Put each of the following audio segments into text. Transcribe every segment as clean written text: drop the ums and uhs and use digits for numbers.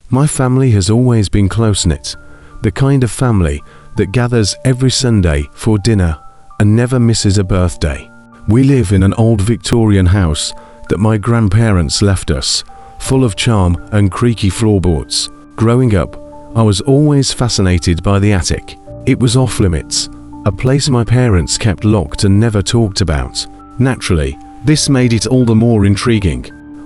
My family has always been close-knit, the kind of family that gathers every Sunday for dinner and never misses a birthday. We live in an old Victorian house that my grandparents left us, full of charm and creaky floorboards. Growing up, I was always fascinated by the attic. It was off-limits, a place my parents kept locked and never talked about. Naturally, this made it all the more intriguing.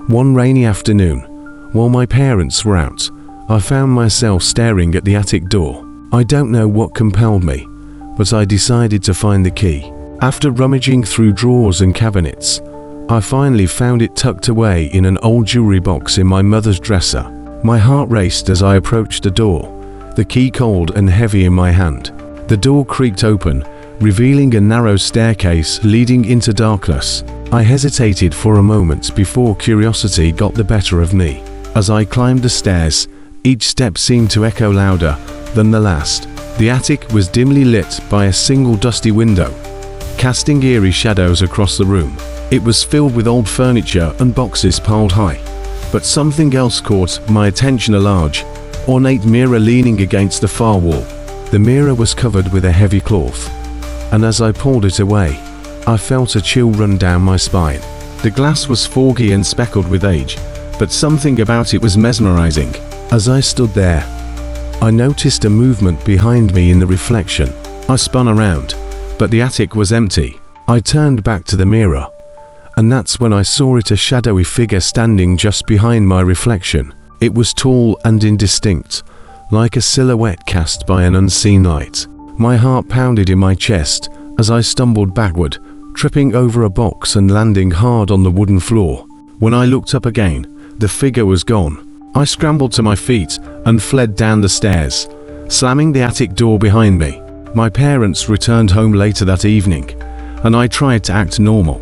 One rainy afternoon, while my parents were out, I found myself staring at the attic door. I don't know what compelled me, but I decided to find the key. After rummaging through drawers and cabinets, I finally found it tucked away in an old jewelry box in my mother's dresser. My heart raced as I approached the door, the key cold and heavy in my hand. The door creaked open, revealing a narrow staircase leading into darkness. I hesitated for a moment before curiosity got the better of me. As I climbed the stairs, each step seemed to echo louder than the last. The attic was dimly lit by a single dusty window, casting eerie shadows across the room. It was filled with old furniture and boxes piled high. But something else caught my attention: a large, ornate mirror leaning against the far wall. The mirror was covered with a heavy cloth, and as I pulled it away, I felt a chill run down my spine. The glass was foggy and speckled with age, but something about it was mesmerizing. As I stood there, I noticed a movement behind me in the reflection. I spun around, but the attic was empty. I turned back to the mirror, and that's when I saw it, a shadowy figure standing just behind my reflection. It was tall and indistinct, like a silhouette cast by an unseen light. My heart pounded in my chest as I stumbled backward, tripping over a box and landing hard on the wooden floor. When I looked up again, the figure was gone. I scrambled to my feet and fled down the stairs, slamming the attic door behind me. My parents returned home later that evening, and I tried to act normal,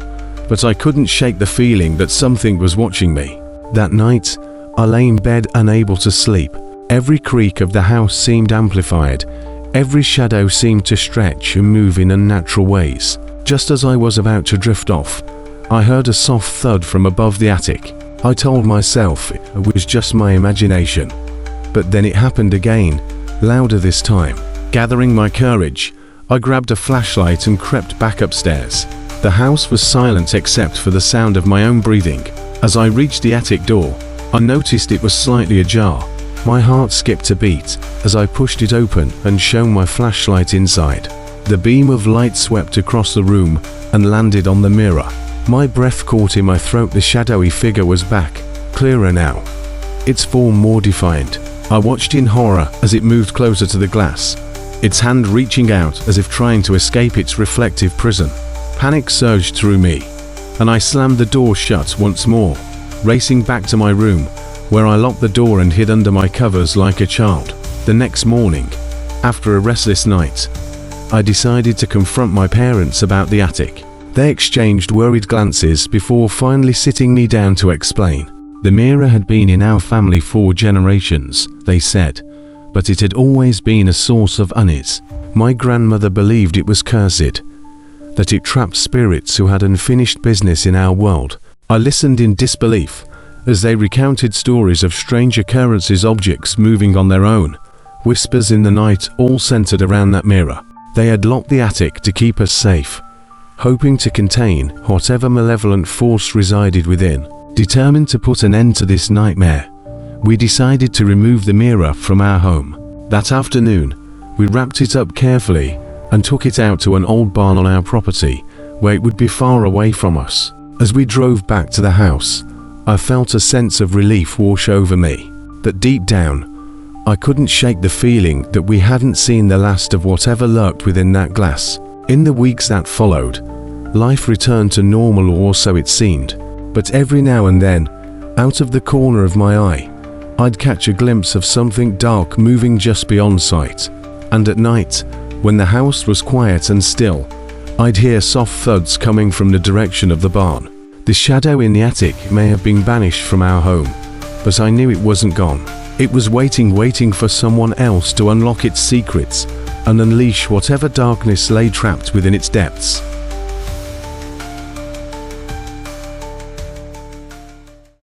but I couldn't shake the feeling that something was watching me. That night, I lay in bed unable to sleep. Every creak of the house seemed amplified. Every shadow seemed to stretch and move in unnatural ways. Just as I was about to drift off, I heard a soft thud from above the attic. I told myself it was just my imagination, but then it happened again, louder this time. Gathering my courage, I grabbed a flashlight and crept back upstairs. The house was silent except for the sound of my own breathing. As I reached the attic door, I noticed it was slightly ajar. My heart skipped a beat as I pushed it open and shone my flashlight inside. The beam of light swept across the room and landed on the mirror. My breath caught in my throat. The shadowy figure was back, clearer now, its form more defined. I watched in horror as it moved closer to the glass, its hand reaching out as if trying to escape its reflective prison. Panic surged through me, and I slammed the door shut once more, racing back to my room, where I locked the door and hid under my covers like a child. The next morning, after a restless night, I decided to confront my parents about the attic. They exchanged worried glances before finally sitting me down to explain. The mirror had been in our family for generations, they said, but it had always been a source of unease. My grandmother believed it was cursed, that it trapped spirits who had unfinished business in our world. I listened in disbelief as they recounted stories of strange occurrences, objects moving on their own, whispers in the night, all centered around that mirror. They had locked the attic to keep us safe, hoping to contain whatever malevolent force resided within. Determined to put an end to this nightmare, we decided to remove the mirror from our home. That afternoon, we wrapped it up carefully and took it out to an old barn on our property, where it would be far away from us. As we drove back to the house, I felt a sense of relief wash over me, but deep down, I couldn't shake the feeling that we hadn't seen the last of whatever lurked within that glass. In the weeks that followed, life returned to normal, or so it seemed, but every now and then, out of the corner of my eye, I'd catch a glimpse of something dark moving just beyond sight. And at night, when the house was quiet and still, I'd hear soft thuds coming from the direction of the barn. The shadow in the attic may have been banished from our home, but I knew it wasn't gone. It was waiting for someone else to unlock its secrets and unleash whatever darkness lay trapped within its depths.